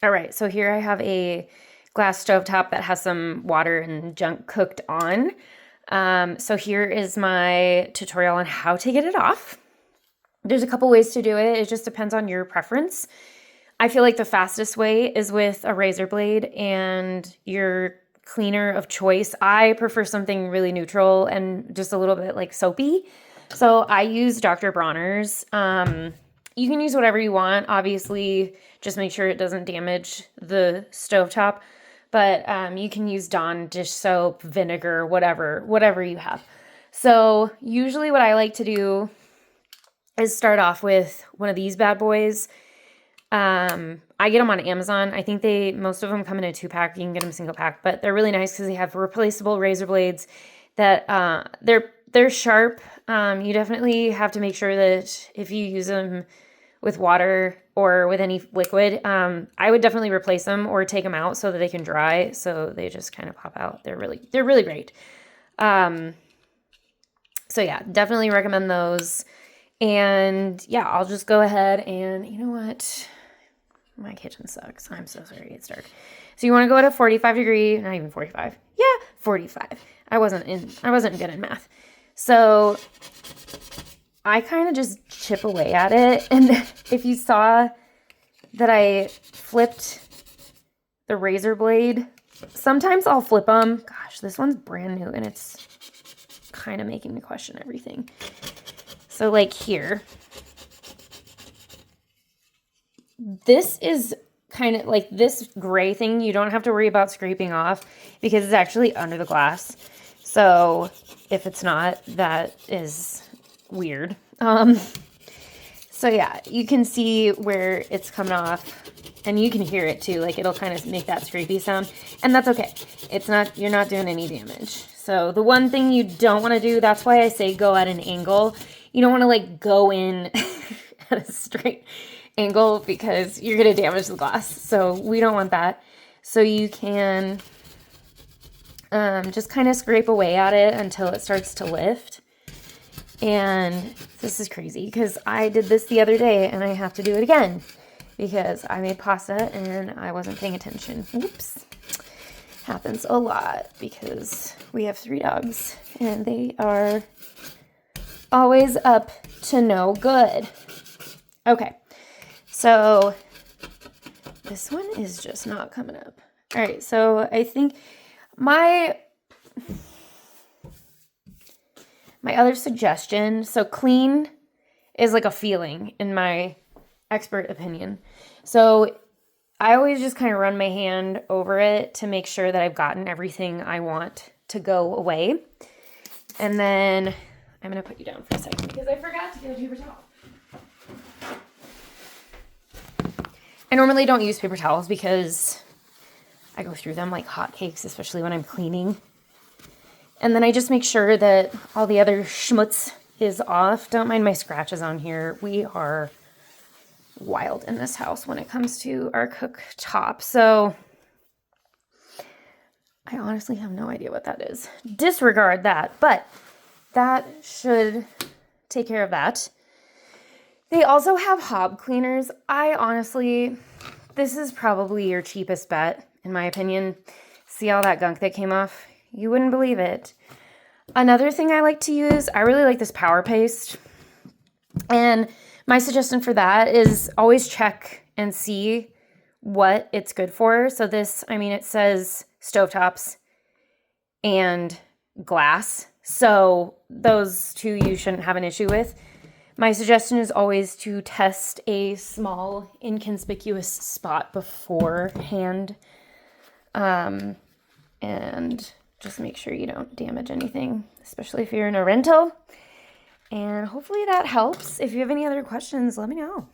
All right, so here I have a glass stovetop that has some water and junk cooked on. So here is my tutorial on how to get it off. There's a couple ways to do it. It just depends on your preference. I feel like the fastest way is with a razor blade and your cleaner of choice. I prefer something really neutral and just a little bit like soapy. So I use Dr. Bronner's. You can use whatever you want. Obviously, just make sure it doesn't damage the stovetop. But you can use Dawn dish soap, vinegar, whatever you have. So usually what I like to is start off with one of these bad boys. I get them on Amazon. I think most of them come in a 2-pack. You can get them single pack, but they're really nice because they have replaceable razor blades that, they're sharp. You definitely have to make sure that if you use them with water or with any liquid, I would definitely replace them or take them out so that they can dry. So they just kind of pop out. They're really great. So yeah, definitely recommend those. And yeah, I'll just go ahead and you know what? My kitchen sucks. I'm so sorry. It's dark. So you want to go at a 45-degree, not even 45. Yeah, 45. I wasn't good in math. So I kind of just chip away at it. And if you saw that I flipped the razor blade, sometimes I'll flip them. Gosh, this one's brand new and it's kind of making me question everything. So like here, this is kind of like this gray thing. You don't have to worry about scraping off because it's actually under the glass. So if it's not, that is weird. So yeah, you can see where it's coming off and you can hear it too. Like it'll kind of make that scrapey sound and that's okay. You're not doing any damage. So the one thing you don't want to do, that's why I say go at an angle. You don't want to like go in at a straight angle because you're going to damage the glass. So we don't want that. So you can just kind of scrape away at it until it starts to lift. And this is crazy because I did this the other day and I have to do it again because I made pasta and I wasn't paying attention. Oops. Happens a lot because we have 3 dogs and they are always up to no good. Okay, so this one is just not coming up. All right, so I think my other suggestion, so clean is like a feeling in my expert opinion. So I always just kind of run my hand over it to make sure that I've gotten everything I want to go away. And then I'm going to put you down for a second because I forgot to get a paper towel. I normally don't use paper towels because I go through them like hotcakes, especially when I'm cleaning. And then I just make sure that all the other schmutz is off. Don't mind my scratches on here. We are wild in this house when it comes to our cooktop. So I honestly have no idea what that is. Disregard that, but that should take care of that. They also have hob cleaners. This is probably your cheapest bet, in my opinion. See all that gunk that came off? You wouldn't believe it. Another thing I like to use, I really like this Power Paste. And my suggestion for that is always check and see what it's good for. So it says stovetops and glass. So those two you shouldn't have an issue with. My suggestion is always to test a small, inconspicuous spot beforehand. And just make sure you don't damage anything, especially if you're in a rental. And hopefully that helps. If you have any other questions, let me know.